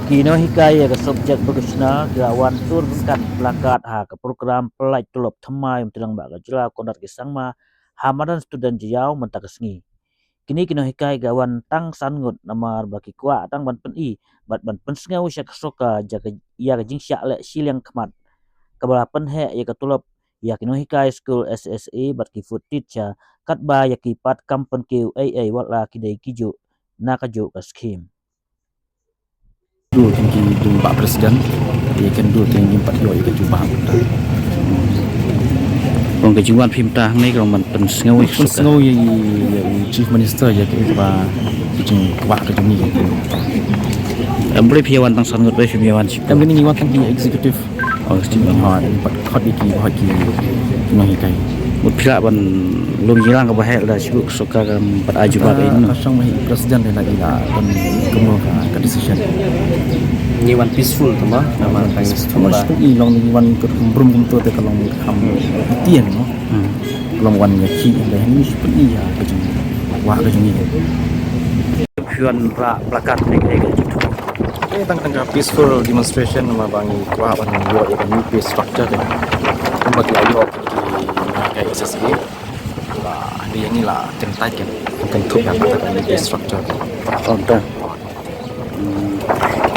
Kino hikaya ke subjek bagusna gawan tur berkat plakat ke program pelai tulop thamai tilang baga jela konar ke sangma hamadan student jiyau mentak sengi. Kino hikai gawan tang sangut namar baki kwa tang ban pen I ban pen sengau syak soka jaga ia jing syak le silang kemat. Kabalapan he ia ketulop ia kino hikai school SSA bat ki food teacher kat ba ya ki pat kampen kiu ai watla kidai kijo nakajo ka skim. Dulu tinggi Pak Presiden, dia kan dulu tinggi Pak Yo itu juga hamta. Kejuan pimtah ni kalau men sengau Sengau yang Chief Minister ya kita ba bijing kuat ke juni gitu. boleh piawan tang sangut boleh piawan sih. Kami ni ngiwat kan di executive. Oh, still Ha, Pak Khot iki bahagi kino hikai. Pila ban lum hilang ke bahaya dah sibuk suka kan beraju bar ini. Kasang mahi Presiden dah lagi lah dan kemo ka decision. Nyiwan peaceful tu mah nama kain Cuma sekali long ngiwan ke brum kumtu te kalong ham tien no. Kalong wan ya ki dah ni sekali ya ke juni. Wah ke juni. Piawan plakat ni kayak gitu. Tentang peaceful demonstration nama bangi kuah ban yo ya new pay structure kan. Bagi ayo kayak SSA lah dia ni lah tentai kan tentu yang katakan new pay structure. Contoh.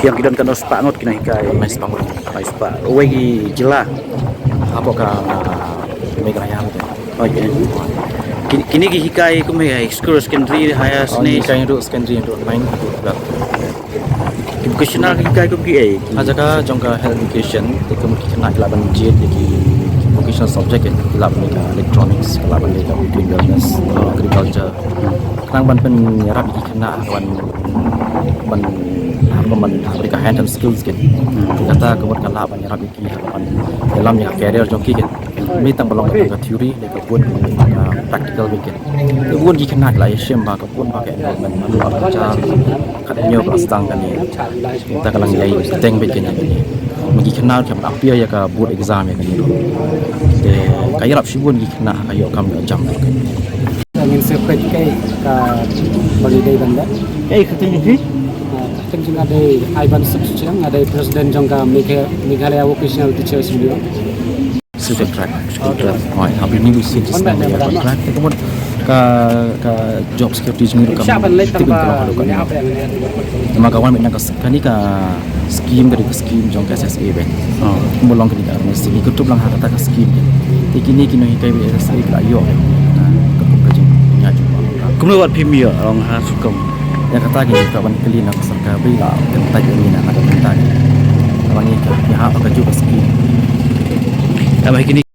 Yang kita kan harus pangut kena hikai. Mais bangun. Mais pak. Wegi jelah. Apa ka mega yang kan. Oh iya. Kini hikai kami school secondary higher Ni sini. kain duk secondary duk main berat. Vocational hikai kami Aja ka jongka health education itu mungkin kena kelaban jet di vocational subject kan kelaban ni electronics kelaban ni between wellness agriculture. Kerang ban pen nyarap iki kena ban mereka hand and skills kan. Kata kemudian kalau ban nyarap iki dalam ya career joki kan. Mi tang balong ka theory le ka pun practical kan. Pun iki kena lah SEM ba ka pun pakai enrollment malu aja katanya kelas tang kan ni. Kita kalang yai teng bikin ni. Magi kena kam apia ya ka board exam ya kan ni. De kaya rap sibun gi kena kayo kam jam kan. Angin seperti kayak bagi day banda. Katanya sih. Kan juga ada Ivan Subscription, ada Presiden jangka Meghalaya Vocational Teachers Union. Sudah track. Mai habis ni usin sistem ya track kemudian ka job security jengir kam. Siapa lagi tanpa Cuma kawan minta ka ni ka scheme dari scheme jong SSA ben. Mulong kini ka mesti ikut tu belang kata ka scheme. Kini hikai SSA ka yo. Ya cuma. Kamu buat premier orang sukum. Yang kata gini kawan kali nak serka bila kentai ini nak ada kentai. Kawan ni ka ya apa ka juga scheme. Apa kini